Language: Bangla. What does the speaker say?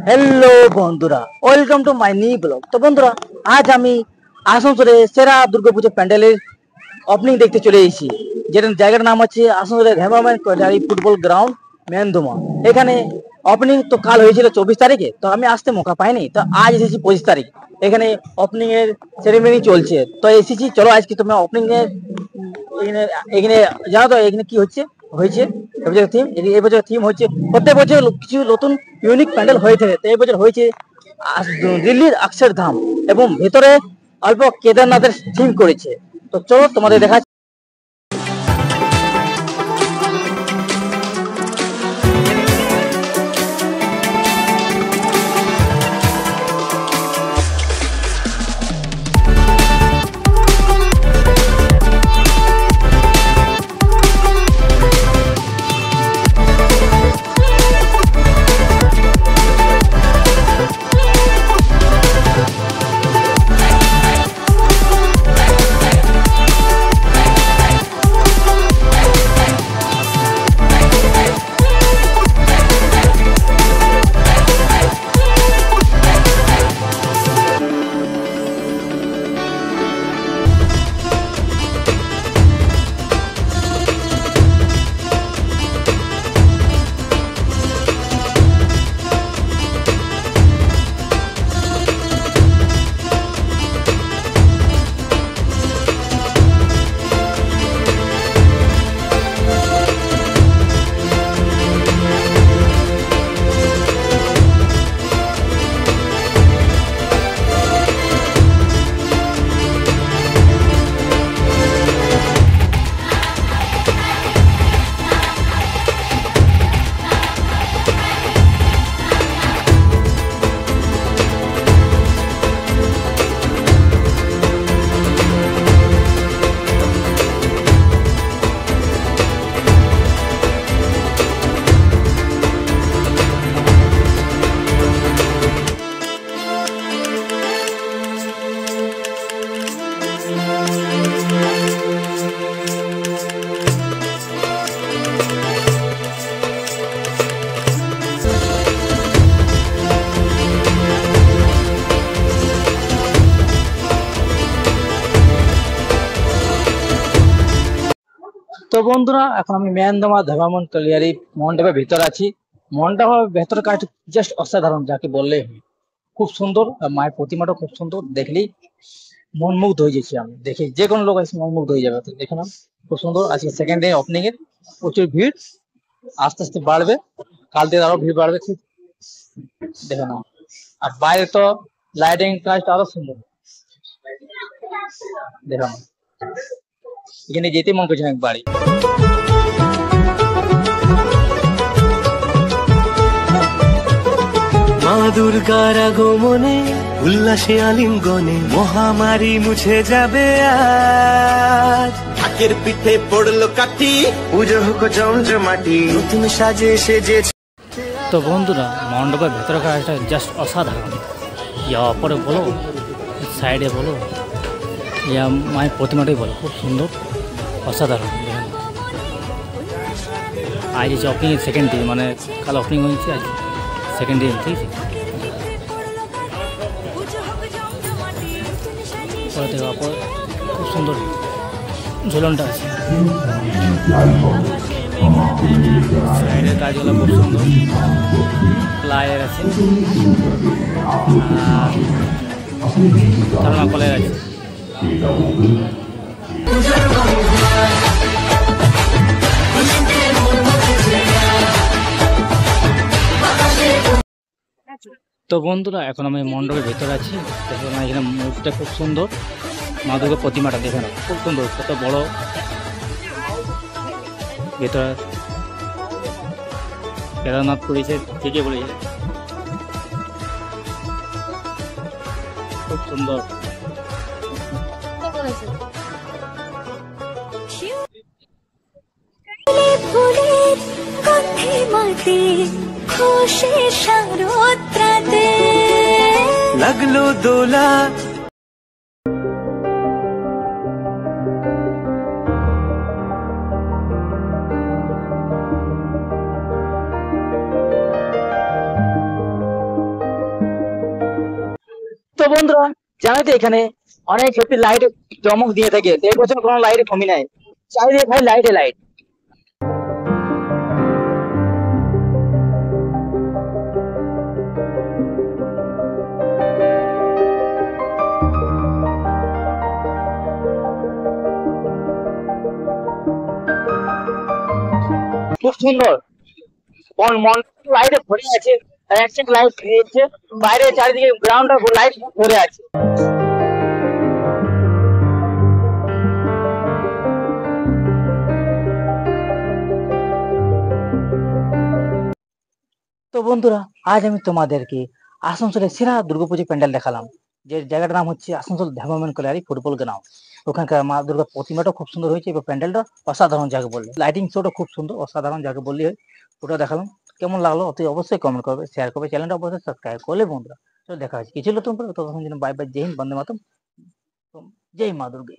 হ্যালো বন্ধুরা, welcome to my new blog. তো বন্ধুরা, আজ আমি আসানসোলে সেরা দুর্গাপুজো প্যান্ডেলের ওপেনিং দেখতে চলে এসেছি। যেটা জায়গাটার নাম হচ্ছে আসানসোলের হেমামাইন কটারি ফুটবল গ্রাউন্ড মেনদোমা। এখানে ওপেনিং তো কাল হয়েছিল 24 তারিখে, তো আমি আসতে মৌকা পাইনি, তো আজ এসেছি 25 তারিখ। এখানে ওপেনিং এর সেরেমনি চলছে, তো এসেছি। চলো আজকে তোমরা ওপেনিং এর এখানে এখানে জানো তো এখানে কি হচ্ছে হয়েছে। এবছর থিম হচ্ছে, প্রত্যেক বছর কিছু নতুন ইউনিক প্যান্ডেল হয়ে থাকে। তো এই বছর হয়েছে দিল্লির অক্ষরধাম, এবং ভেতরে অল্প কেদারনাথের থিম করেছে। তো চলো তোমাদের দেখা। তো বন্ধুরা, এখন আমি মেনদোমা ধাবামন কলিয়ারি মণ্ডপের ভিতর আছি। মণ্ডপের ভেতর কাজ জাস্ট অসাধারণ, যাকে বললে হয়। খুব সুন্দর, আর মায়ের প্রতিমাটা খুব সুন্দর, দেখলেই মনমুগ্ধ হয়ে যাচ্ছি। আমি দেখে যে কোনো লোক এসে মনমুগ্ধ হয়ে যাবে। তো দেখে নাও, খুব সুন্দর। আজকে সেকেন্ড ডে ওপেনিং এর, প্রচুর ভিড়, আস্তে আস্তে বাড়বে, কাল থেকে আরো ভিড় বাড়বে। ঠিক দেখে নাও। আর বাইরে তো লাইটিং কাজটা আরো সুন্দর, দেখে নাও। এখানে যেতে মন করছে না একবারই। মা দুর্গার আগমনে উল্লাসে আলিঙ্গনে মহামারী মুছে যাবে আজ। ঢাকের পিঠে পড়লো কাঠি, পুজো হোক জমজমাটি, নতুন সাজে সেজেছে। তো বন্ধুরা, মণ্ডপের ভেতরে কাজটা জাস্ট অসাধারণ। ইয়া অপরে বলো, সাইডে বলো, ইয়া মায়ের প্রতিমাটাই বলো, খুব সুন্দর, অসাধারণ। দেখেন, আজ হচ্ছে ওপেনিং এর সেকেন্ড ডে, মানে কাল ওপেনিং হয়েছে, আজ সেকেন্ড ডে। ঠিক আছে, পরে দেখো খুব সুন্দর ঝুলনটা আছে। সাইডের কাজগুলো খুব সুন্দর, প্লায়ের আছে, থার্মাকলের আছে। তো বন্ধুরা, এখন আমি মণ্ডপের ভেতরে আছি। দেখো না, এখানে মূর্তিটা খুব সুন্দর, মা দুর্গার প্রতিমাটা দেখে না, খুব সুন্দর, কত বড়। ভেতরে কেদারনাথ করেছে, ঠিকই বলেছে, খুব সুন্দর। লাগলো দোলা বন্ধুরা, জানো তো এখানে অনেক ক্ষেত্রে লাইট চমক দিয়ে থাকে, তো এই বছর কোনো লাইট কমই নাই, চারিদিকে খালি লাইটে লাইট। খুব সুন্দর, মন মন লাইটে ভরে আছে, আর এক লাইট খেয়েছে, বাইরে চারিদিকে গ্রাউন্ডটা লাইট ভরে আছে। তো বন্ধুরা, আজ আমি তোমাদেরকে আসানসোলের সেরা দুর্গাপুজো প্যান্ডেল দেখালাম, যে জায়গাটার নাম হচ্ছে আসানসোল ধ্যামাম্যান কল্যাণী ফুটবল গ্রাউন্ড। ওখানকার মা দুর্গা প্রতিমাটা খুব সুন্দর হয়েছে এবং প্যান্ডেলটা অসাধারণ যাকে বললে, লাইটিং শোটা খুব সুন্দর, অসাধারণ যাকে বললে হয়। ওটা দেখালাম, কেমন লাগলো অতি অবশ্যই কমেন্ট করবে, শেয়ার করবে, চ্যানেলটা অবশ্যই সাবস্ক্রাইব করলে বন্ধুরা। তো দেখা হচ্ছে কিছু নতুন করে, ততক্ষণ জন্য বাই বাই, জয় হিন্দ, বন্দে মাতরম, জয় মা দুর্গা।